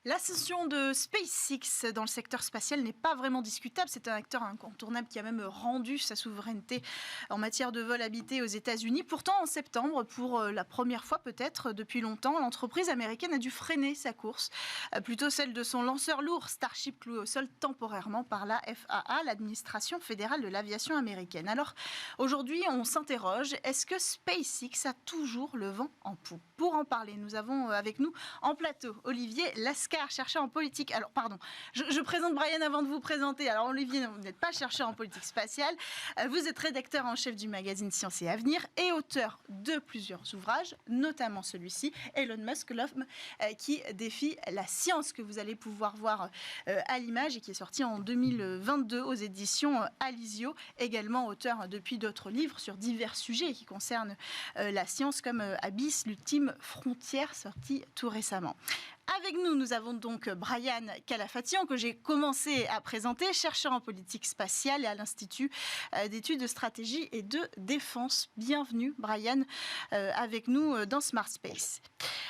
L'ascension de SpaceX dans le secteur spatial n'est pas vraiment discutable. C'est un acteur incontournable qui a même rendu sa souveraineté en matière de vol habité aux États-Unis. Pourtant, en septembre, pour la première fois peut-être depuis longtemps, l'entreprise américaine a dû freiner sa course, plutôt celle de son lanceur lourd Starship cloué au sol temporairement par la FAA, l'administration fédérale de l'aviation américaine. Alors aujourd'hui, on s'interroge, est-ce que SpaceX a toujours le vent en poupe? Pour en parler, nous avons avec nous en plateau Olivier Lascar, chercheur en politique. Alors, pardon, je présente Brian avant de vous présenter. Alors, Olivier, vous n'êtes pas chercheur en politique spatiale. Vous êtes rédacteur en chef du magazine Science et Avenir et auteur de plusieurs ouvrages, notamment celui-ci, Elon Musk, l'homme qui défie la science, que vous allez pouvoir voir à l'image et qui est sorti en 2022 aux éditions Alizio. Également auteur depuis d'autres livres sur divers sujets qui concernent la science, comme Abyss, l'ultime frontière, sorti tout récemment. Avec nous, nous avons donc Brian Kalafatian, que j'ai commencé à présenter, chercheur en politique spatiale et à l'Institut d'études de stratégie et de défense. Bienvenue, Brian, avec nous dans Smart Space.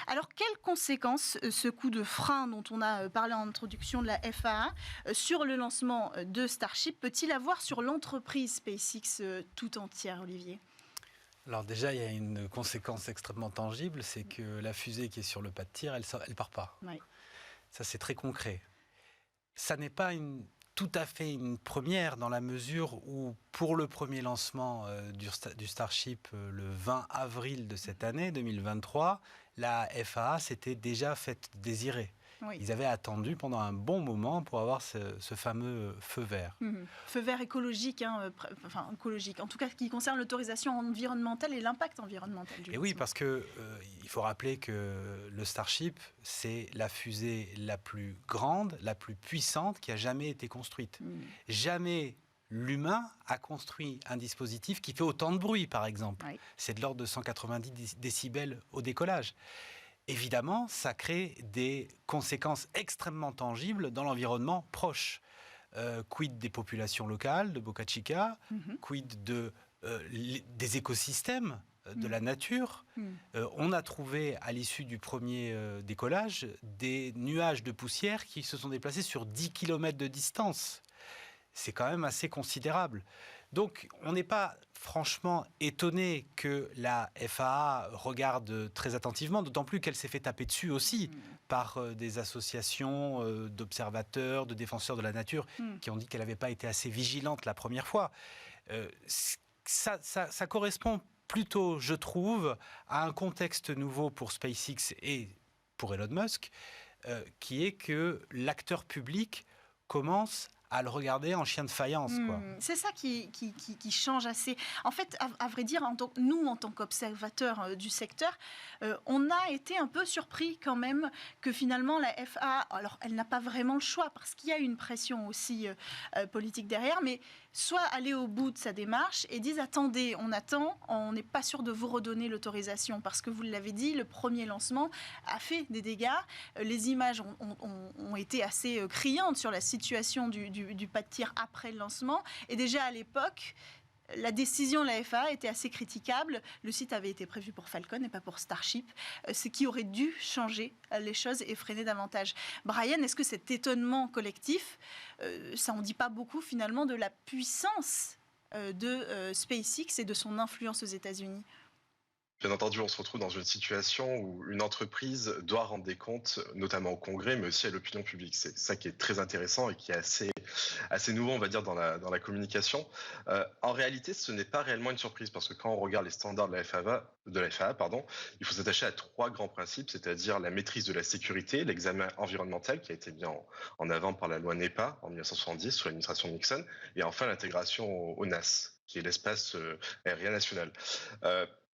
Alors, quelles conséquences ce coup de frein dont on a parlé en introduction de la FAA sur le lancement de Starship peut-il avoir sur l'entreprise SpaceX tout entière, Olivier ? Alors déjà, il y a une conséquence extrêmement tangible, c'est que la fusée qui est sur le pas de tir, elle part pas. Oui. Ça, c'est très concret. Ça n'est pas tout à fait une première dans la mesure où, pour le premier lancement du Starship le 20 avril de cette année, 2023, la FAA s'était déjà faite désirer. Oui. Ils avaient attendu pendant un bon moment pour avoir ce fameux feu vert. Feu vert écologique, enfin écologique, en tout cas qui concerne l'autorisation environnementale et l'impact environnemental du lancement. Et oui, parce qu'il faut rappeler que le Starship, c'est la fusée la plus grande, la plus puissante qui a jamais été construite. Jamais l'humain a construit un dispositif qui fait autant de bruit, par exemple. Oui. C'est de l'ordre de 190 décibels au décollage. Évidemment, ça crée des conséquences extrêmement tangibles dans l'environnement proche. Quid des populations locales de Boca Chica, quid des écosystèmes de la nature. On a trouvé, à l'issue du premier décollage, des nuages de poussière qui se sont déplacés sur 10 km de distance. C'est quand même assez considérable. Donc, on n'est pas franchement étonné que la FAA regarde très attentivement, d'autant plus qu'elle s'est fait taper dessus aussi par des associations d'observateurs, de défenseurs de la nature, qui ont dit qu'elle n'avait pas été assez vigilante la première fois. Ça correspond plutôt, je trouve, à un contexte nouveau pour SpaceX et pour Elon Musk, qui est que l'acteur public commence à le regarder en chien de faïence. C'est ça qui change assez. En fait, à vrai dire, nous, en tant qu'observateurs du secteur, on a été un peu surpris quand même que finalement la FAA, alors elle n'a pas vraiment le choix parce qu'il y a une pression aussi politique derrière, mais soit aller au bout de sa démarche et disent attendez, on attend, on n'est pas sûr de vous redonner l'autorisation parce que vous l'avez dit, le premier lancement a fait des dégâts. Les images ont été assez criantes sur la situation du pas de tir après le lancement. Et déjà à l'époque, la décision de la FAA était assez critiquable. Le site avait été prévu pour Falcon et pas pour Starship, ce qui aurait dû changer les choses et freiner davantage. Brian, est-ce que cet étonnement collectif, ça en dit pas beaucoup finalement de la puissance de SpaceX et de son influence aux États-Unis ? Bien entendu, on se retrouve dans une situation où une entreprise doit rendre des comptes, notamment au Congrès, mais aussi à l'opinion publique. C'est ça qui est très intéressant et qui est assez nouveau, on va dire, dans la communication. En réalité, ce n'est pas réellement une surprise parce que quand on regarde les standards de la FAA, il faut s'attacher à 3 grands principes, c'est-à-dire la maîtrise de la sécurité, l'examen environnemental qui a été mis en avant par la loi NEPA en 1970 sous l'administration Nixon, et enfin l'intégration au NAS, qui est l'espace aérien national.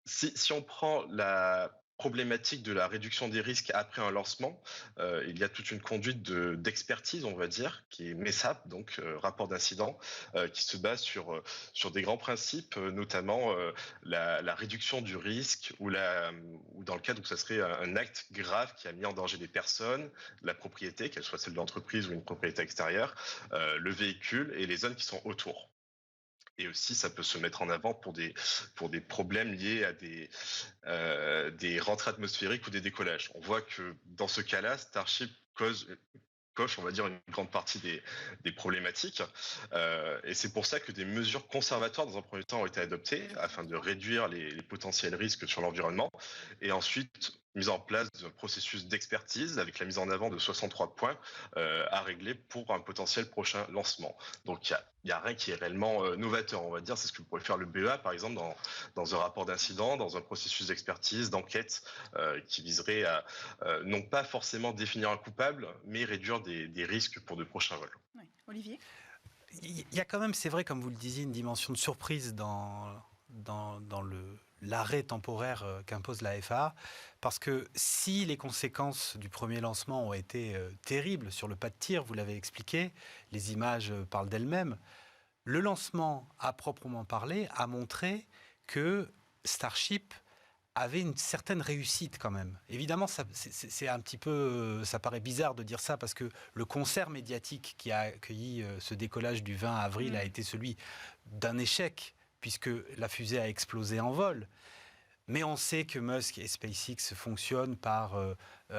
Si on prend la problématique de la réduction des risques après un lancement, il y a toute une conduite d'expertise, on va dire, qui est MESAP, donc rapport d'incident, qui se base sur des grands principes, notamment la réduction du risque ou dans le cadre où ça serait un acte grave qui a mis en danger des personnes, la propriété, qu'elle soit celle de l'entreprise ou une propriété extérieure, le véhicule et les zones qui sont autour. Et aussi, ça peut se mettre en avant pour des problèmes liés à des rentrées atmosphériques ou des décollages. On voit que dans ce cas-là, Starship coche, on va dire, une grande partie des problématiques. Et c'est pour ça que des mesures conservatoires, dans un premier temps, ont été adoptées afin de réduire les potentiels risques sur l'environnement. Et ensuite, mise en place d'un processus d'expertise avec la mise en avant de 63 points à régler pour un potentiel prochain lancement. Donc, il n'y a rien qui est réellement novateur, on va dire. C'est ce que pourrait faire le BEA, par exemple, dans un rapport d'incident, dans un processus d'expertise, d'enquête, qui viserait à non pas forcément définir un coupable, mais réduire des risques pour de prochains vols. Oui. Olivier ? Il y a quand même, c'est vrai, comme vous le disiez, une dimension de surprise dans l'arrêt temporaire qu'impose la FAA, parce que si les conséquences du premier lancement ont été terribles sur le pas de tir, vous l'avez expliqué, les images parlent d'elles-mêmes, le lancement, à proprement parler, a montré que Starship avait une certaine réussite quand même. Évidemment, c'est un petit peu, ça paraît bizarre de dire ça parce que le concert médiatique qui a accueilli ce décollage du 20 avril a été celui d'un échec puisque la fusée a explosé en vol. Mais on sait que Musk et SpaceX fonctionnent par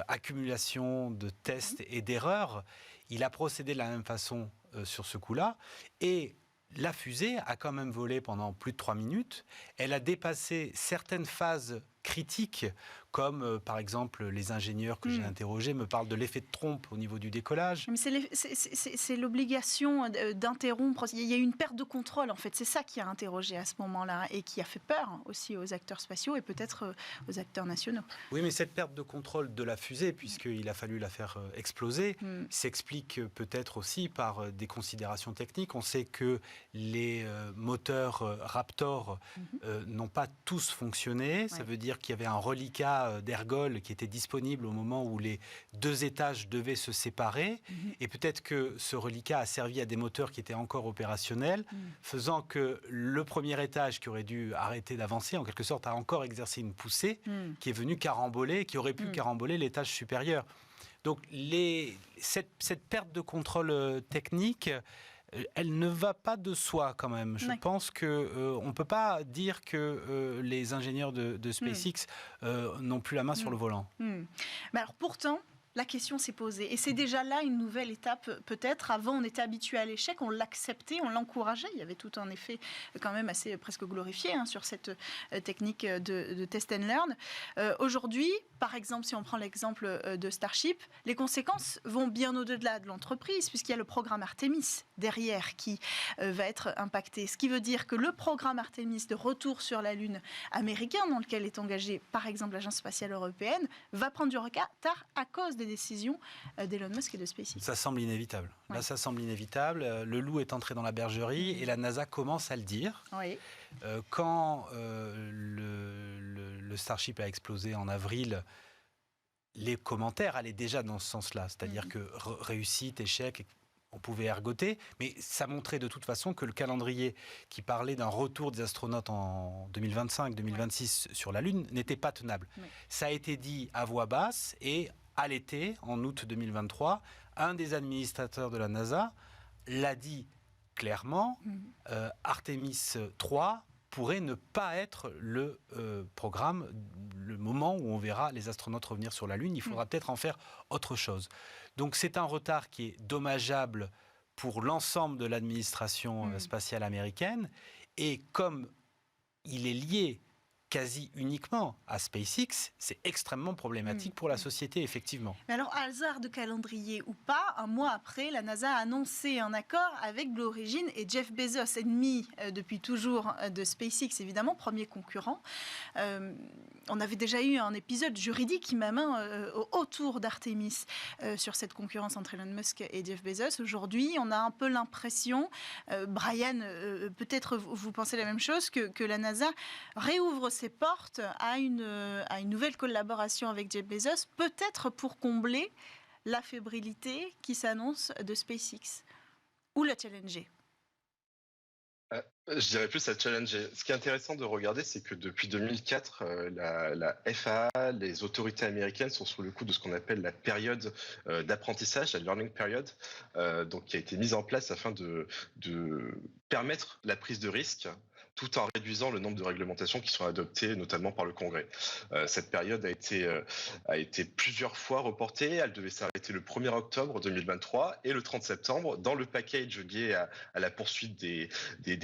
accumulation de tests et d'erreurs. Il a procédé de la même façon sur ce coup-là et la fusée a quand même volé pendant plus de 3 minutes. Elle a dépassé certaines phases critiques, comme par exemple les ingénieurs que j'ai interrogés me parlent de l'effet de trompe au niveau du décollage. Mais c'est l'obligation d'interrompre. Il y a eu une perte de contrôle, en fait. C'est ça qui a interrogé à ce moment-là et qui a fait peur aussi aux acteurs spatiaux et peut-être aux acteurs nationaux. Oui, mais cette perte de contrôle de la fusée, puisqu'il a fallu la faire exploser, s'explique peut-être aussi par des considérations techniques. On sait que les moteurs Raptor n'ont pas tous fonctionné. Ça veut dire qu'il y avait un reliquat d'ergol qui était disponible au moment où les 2 étages devaient se séparer. Et peut-être que ce reliquat a servi à des moteurs qui étaient encore opérationnels, faisant que le premier étage qui aurait dû arrêter d'avancer, en quelque sorte, a encore exercé une poussée qui est venue caramboler, qui aurait pu caramboler l'étage supérieur. Donc cette perte de contrôle technique, elle ne va pas de soi quand même. Je pense qu'on ne peut pas dire que les ingénieurs de SpaceX n'ont plus la main sur le volant. Mais alors pourtant, la question s'est posée. Et c'est déjà là une nouvelle étape, peut-être. Avant, on était habitué à l'échec, on l'acceptait, on l'encourageait. Il y avait tout un effet quand même assez presque glorifié sur cette technique de test and learn. Aujourd'hui, par exemple, si on prend l'exemple de Starship, les conséquences vont bien au-delà de l'entreprise, puisqu'il y a le programme Artemis derrière qui va être impacté. Ce qui veut dire que le programme Artemis de retour sur la Lune américain, dans lequel est engagée, par exemple, l'Agence spatiale européenne, va prendre du retard à cause des décisions d'Elon Musk et de SpaceX. Ça semble inévitable. Là, ça semble inévitable. Le loup est entré dans la bergerie et la NASA commence à le dire. Quand le Starship a explosé en avril, les commentaires allaient déjà dans ce sens-là. C'est-à-dire que réussite, échec, on pouvait ergoter, mais ça montrait de toute façon que le calendrier qui parlait d'un retour des astronautes en 2025-2026 sur la Lune n'était pas tenable. Ça a été dit à voix basse et à l'été, en août 2023, un des administrateurs de la NASA l'a dit clairement, Artemis 3 pourrait ne pas être le programme, le moment où on verra les astronautes revenir sur la Lune. Il faudra peut-être en faire autre chose. Donc c'est un retard qui est dommageable pour l'ensemble de l'administration spatiale américaine. Et comme il est lié quasi uniquement à SpaceX, c'est extrêmement problématique pour la société, effectivement. Mais alors, hasard de calendrier ou pas, un mois après, la NASA a annoncé un accord avec Blue Origin et Jeff Bezos, ennemi depuis toujours de SpaceX, évidemment, premier concurrent. On avait déjà eu un épisode juridique même autour d'Artemis sur cette concurrence entre Elon Musk et Jeff Bezos. Aujourd'hui, on a un peu l'impression, Brian, peut-être vous pensez la même chose, que la NASA réouvre ses portes à une nouvelle collaboration avec Jeff Bezos, peut-être pour combler la fébrilité qui s'annonce de SpaceX ou la challenger. Je dirais plus à challenger. Ce qui est intéressant de regarder, c'est que depuis 2004, la FAA, les autorités américaines sont sous le coup de ce qu'on appelle la période d'apprentissage, la learning period, donc qui a été mise en place afin de permettre la prise de risque tout en réduisant le nombre de réglementations qui sont adoptées, notamment par le Congrès. Cette période a été plusieurs fois reportée. Elle devait s'arrêter le 1er octobre 2023 et le 30 septembre. Dans le package lié à la poursuite des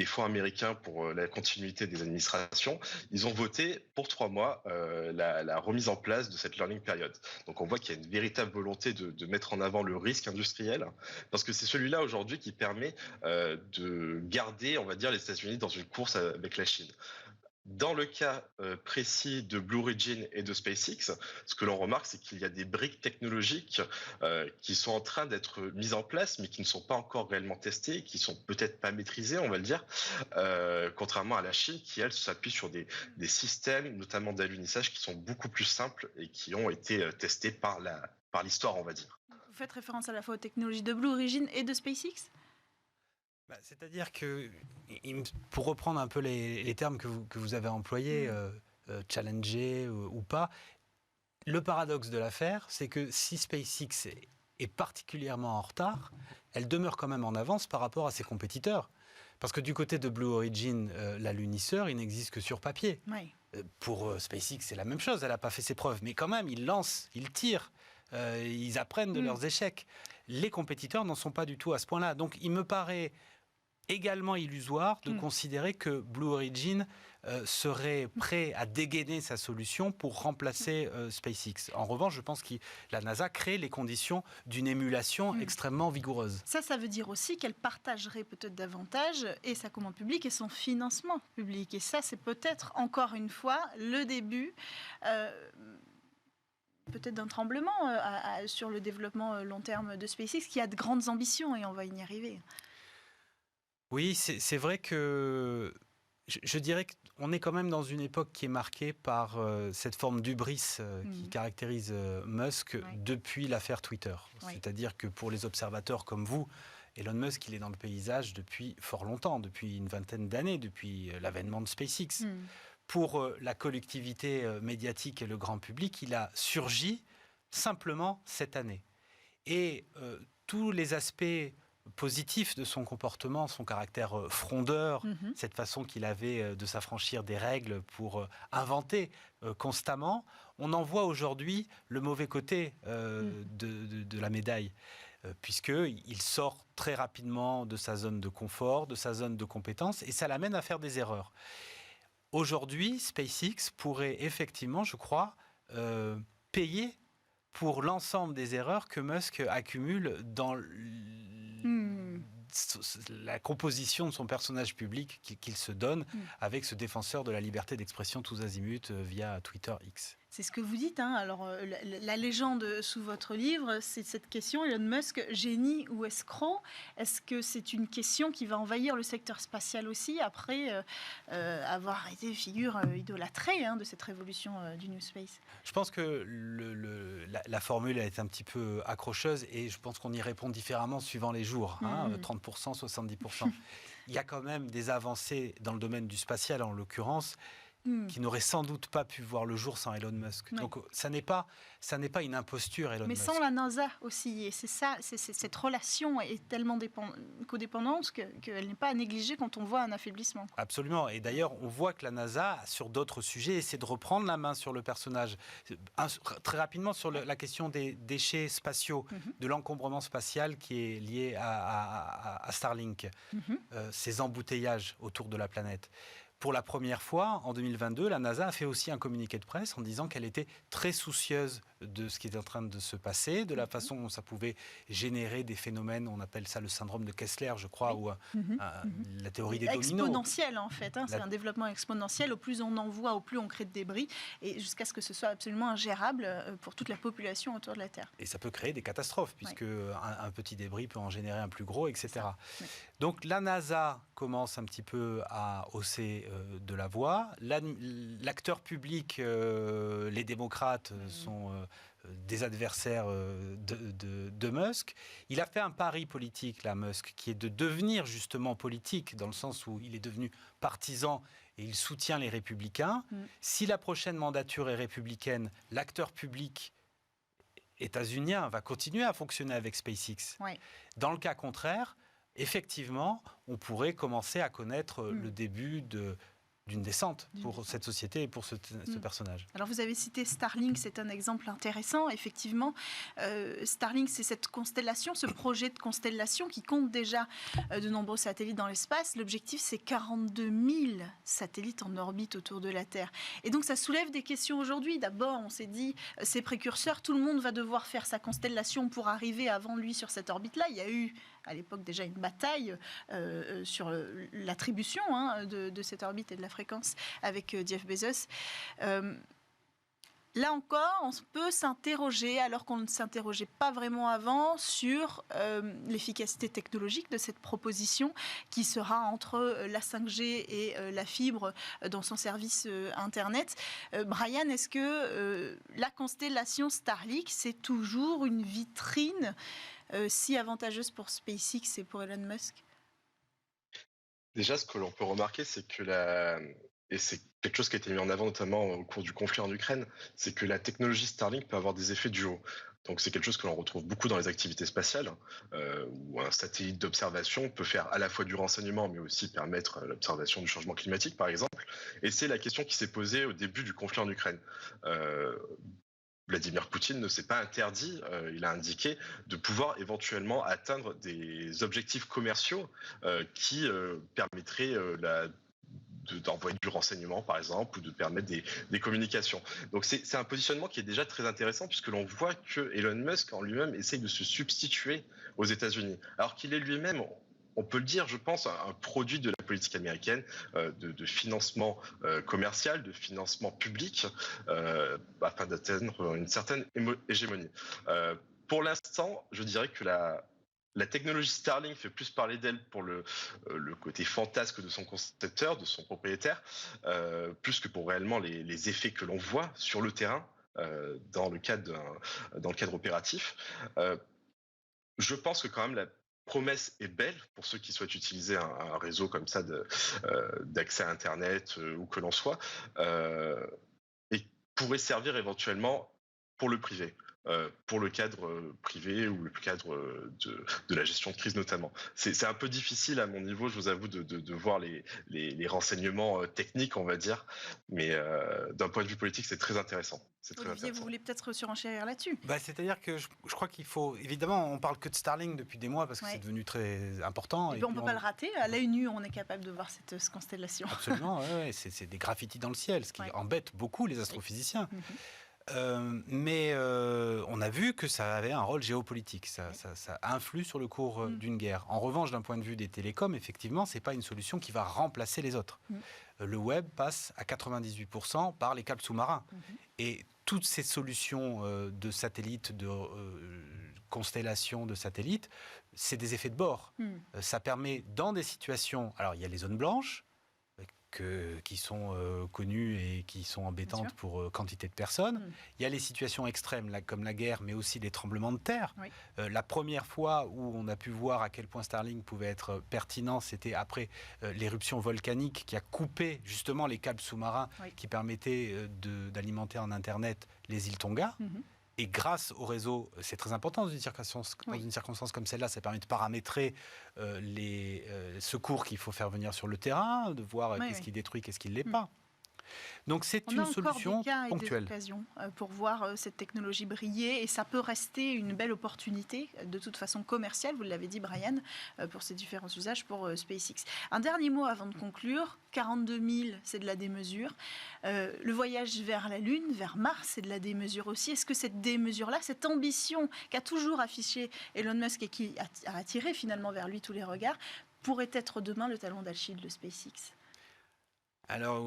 fonds américains pour la continuité des administrations, ils ont voté pour 3 mois la remise en place de cette learning period. Donc on voit qu'il y a une véritable volonté de mettre en avant le risque industriel, parce que c'est celui-là aujourd'hui qui permet de garder, on va dire, les États-Unis dans une course avec la Chine. Dans le cas précis de Blue Origin et de SpaceX, ce que l'on remarque, c'est qu'il y a des briques technologiques qui sont en train d'être mises en place, mais qui ne sont pas encore réellement testées, qui sont peut-être pas maîtrisées, on va le dire, contrairement à la Chine, qui, elle, s'appuie sur des systèmes, notamment d'alunissage, qui sont beaucoup plus simples et qui ont été testés par l'histoire, on va dire. Vous faites référence à la fois aux technologies de Blue Origin et de SpaceX ? C'est-à-dire que, pour reprendre un peu les termes que vous avez employés, challenger ou pas, le paradoxe de l'affaire, c'est que si SpaceX est particulièrement en retard, elle demeure quand même en avance par rapport à ses compétiteurs. Parce que du côté de Blue Origin, l'alunisseur, il n'existe que sur papier. Oui. Pour SpaceX, c'est la même chose, elle n'a pas fait ses preuves. Mais quand même, ils lancent, ils tirent, ils apprennent de leurs échecs. Les compétiteurs n'en sont pas du tout à ce point-là. Donc il me paraît également illusoire de considérer que Blue Origin serait prêt à dégainer sa solution pour remplacer SpaceX. En revanche, je pense que la NASA crée les conditions d'une émulation extrêmement vigoureuse. Ça veut dire aussi qu'elle partagerait peut-être davantage et sa commande publique et son financement public. Et ça, c'est peut-être, encore une fois, le début peut-être d'un tremblement sur le développement long terme de SpaceX, qui a de grandes ambitions et on va y arriver. Oui, c'est vrai que je dirais qu'on est quand même dans une époque qui est marquée par cette forme d'hubris qui caractérise Musk depuis l'affaire Twitter. Oui. C'est-à-dire que pour les observateurs comme vous, Elon Musk, il est dans le paysage depuis fort longtemps, depuis une vingtaine d'années, depuis l'avènement de SpaceX. Pour la collectivité médiatique et le grand public, il a surgi simplement cette année. Et tous les aspects positif de son comportement, son caractère frondeur, cette façon qu'il avait de s'affranchir des règles pour inventer constamment, on en voit aujourd'hui le mauvais côté de la médaille, puisqu'il sort très rapidement de sa zone de confort, de sa zone de compétence, et ça l'amène à faire des erreurs. Aujourd'hui, SpaceX pourrait effectivement, je crois, payer pour l'ensemble des erreurs que Musk accumule dans la composition de son personnage public qu'il se donne avec ce défenseur de la liberté d'expression tous azimuts via Twitter X. C'est ce que vous dites. Alors, la légende sous votre livre, c'est cette question, Elon Musk, génie ou escroc ? Est-ce que c'est une question qui va envahir le secteur spatial aussi, après avoir été figure idolâtrée de cette révolution du New Space ? Je pense que la formule est un petit peu accrocheuse et je pense qu'on y répond différemment suivant les jours. 30%, 70%. Il y a quand même des avancées dans le domaine du spatial, en l'occurrence, qui n'aurait sans doute pas pu voir le jour sans Elon Musk. Oui. Donc ça n'est pas une imposture, Elon Musk. Mais sans la NASA aussi, et c'est ça, cette relation est tellement codépendante qu'elle n'est pas à négliger quand on voit un affaiblissement. Absolument, et d'ailleurs on voit que la NASA, sur d'autres sujets, essaie de reprendre la main sur le personnage. Très rapidement sur la question des déchets spatiaux, de l'encombrement spatial qui est lié à Starlink, ces embouteillages autour de la planète. Pour la première fois, en 2022, la NASA a fait aussi un communiqué de presse en disant qu'elle était très soucieuse de ce qui est en train de se passer, de la façon dont ça pouvait générer des phénomènes, on appelle ça le syndrome de Kessler, je crois, ou la théorie des dominos. Exponentiel, en fait. C'est un développement exponentiel. Au plus on envoie, au plus on crée de débris, et jusqu'à ce que ce soit absolument ingérable pour toute la population autour de la Terre. Et ça peut créer des catastrophes, puisque un petit débris peut en générer un plus gros, etc. Donc la NASA commence un petit peu à hausser de la voix. L'acteur public, les démocrates, sont des adversaires de Musk. Il a fait un pari politique, là, Musk, qui est de devenir justement politique, dans le sens où il est devenu partisan et il soutient les républicains. Si la prochaine mandature est républicaine, l'acteur public états-unien va continuer à fonctionner avec SpaceX. Ouais. Dans le cas contraire, effectivement, on pourrait commencer à connaître le début d'une descente pour cette société et pour ce personnage. Alors vous avez cité Starlink, c'est un exemple intéressant. Effectivement, Starlink, c'est cette constellation, ce projet de constellation qui compte déjà de nombreux satellites dans l'espace. L'objectif, c'est 42 000 satellites en orbite autour de la Terre. Et donc ça soulève des questions aujourd'hui. D'abord, on s'est dit, ces précurseurs, tout le monde va devoir faire sa constellation pour arriver avant lui sur cette orbite-là. Il y a eu à l'époque déjà une bataille sur l'attribution de cette orbite et de la fréquence avec Jeff Bezos. Là encore, on peut s'interroger, alors qu'on ne s'interrogeait pas vraiment avant, sur l'efficacité technologique de cette proposition qui sera entre la 5G et la fibre dans son service Internet. Brian, est-ce que la constellation Starlink, c'est toujours une vitrine si avantageuse pour SpaceX et pour Elon Musk? Déjà, ce que l'on peut remarquer, c'est que et c'est quelque chose qui a été mis en avant notamment au cours du conflit en Ukraine, c'est que la technologie Starlink peut avoir des effets duaux. Donc c'est quelque chose que l'on retrouve beaucoup dans les activités spatiales, où un satellite d'observation peut faire à la fois du renseignement, mais aussi permettre l'observation du changement climatique, par exemple. Et c'est la question qui s'est posée au début du conflit en Ukraine. Vladimir Poutine ne s'est pas interdit, il a indiqué, de pouvoir éventuellement atteindre des objectifs commerciaux qui permettraient d'envoyer du renseignement, par exemple, ou de permettre des communications. Donc c'est un positionnement qui est déjà très intéressant, puisque l'on voit que Elon Musk en lui-même essaye de se substituer aux États-Unis, alors qu'il est lui-même, on peut le dire, je pense, un produit de la politique américaine, de financement commercial, de financement public, afin d'atteindre une certaine hégémonie. Pour l'instant, je dirais que la technologie Starlink fait plus parler d'elle pour le côté fantasque de son concepteur, de son propriétaire, plus que pour réellement les effets que l'on voit sur le terrain dans le cadre opératif. Je pense que quand même la promesse est belle pour ceux qui souhaitent utiliser un réseau comme ça d'accès à Internet, où que l'on soit, et pourrait servir éventuellement pour le privé. Pour le cadre privé ou le cadre de la gestion de crise notamment. C'est un peu difficile à mon niveau, je vous avoue, de voir les renseignements techniques, on va dire, mais d'un point de vue politique, c'est très intéressant. Olivier, vous voulez peut-être surenchérir là-dessus? C'est-à-dire que je crois qu'il faut... Évidemment, on parle que de Starlink depuis des mois parce que c'est devenu très important. Et puis on ne peut pas le rater. À l'œil nu, on est capable de voir cette constellation. Absolument, ouais, c'est des graffitis dans le ciel, ce qui embête beaucoup les astrophysiciens. Mais on a vu que ça avait un rôle géopolitique, ça influe sur le cours d'une guerre. En revanche, d'un point de vue des télécoms, effectivement, ce n'est pas une solution qui va remplacer les autres. Le web passe à 98% par les câbles sous-marins. Et toutes ces solutions de satellites, de constellations de satellites, c'est des effets de bord. Ça permet, dans des situations... Alors, il y a les zones blanches, qui sont connues et qui sont embêtantes pour quantité de personnes. Il y a les situations extrêmes, là, comme la guerre, mais aussi les tremblements de terre. La première fois où on a pu voir à quel point Starlink pouvait être pertinent, c'était après l'éruption volcanique qui a coupé justement les câbles sous-marins qui permettaient d'alimenter en Internet les îles Tonga. Et grâce au réseau, c'est très important dans une circonstance comme celle-là, ça permet de paramétrer les secours qu'il faut faire venir sur le terrain, de voir qu'est-ce qui détruit, qu'est-ce qui ne l'est pas. Donc c'est une solution ponctuelle. On a encore des occasions pour voir cette technologie briller et ça peut rester une belle opportunité de toute façon commerciale, vous l'avez dit Brian, pour ces différents usages pour SpaceX. Un dernier mot avant de conclure, 42 000 c'est de la démesure, le voyage vers la Lune, vers Mars c'est de la démesure aussi. Est-ce que cette démesure-là, cette ambition qu'a toujours affichée Elon Musk et qui a attiré finalement vers lui tous les regards, pourrait être demain le talon d'Achille de SpaceX? Alors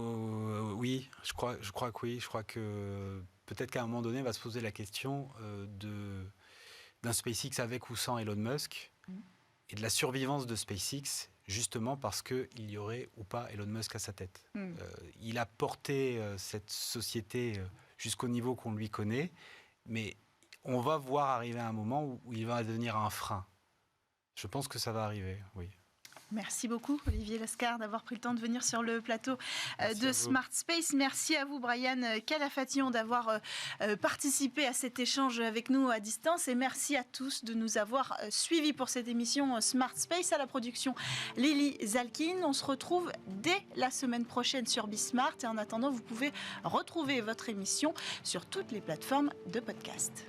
oui, je crois que oui. Je crois que peut-être qu'à un moment donné, on va se poser la question d'un SpaceX avec ou sans Elon Musk et de la survivance de SpaceX, justement parce qu'il y aurait ou pas Elon Musk à sa tête. Il a porté cette société jusqu'au niveau qu'on lui connaît Mais on va voir arriver un moment où il va devenir un frein. Je pense que ça va arriver, oui. Merci beaucoup, Olivier Lascar, d'avoir pris le temps de venir sur le plateau de Smart Space. Merci à vous, Brian Calafatian, d'avoir participé à cet échange avec nous à distance. Et merci à tous de nous avoir suivis pour cette émission Smart Space. À la production, Lily Zalkin. On se retrouve dès la semaine prochaine sur Bismart. Et en attendant, vous pouvez retrouver votre émission sur toutes les plateformes de podcast.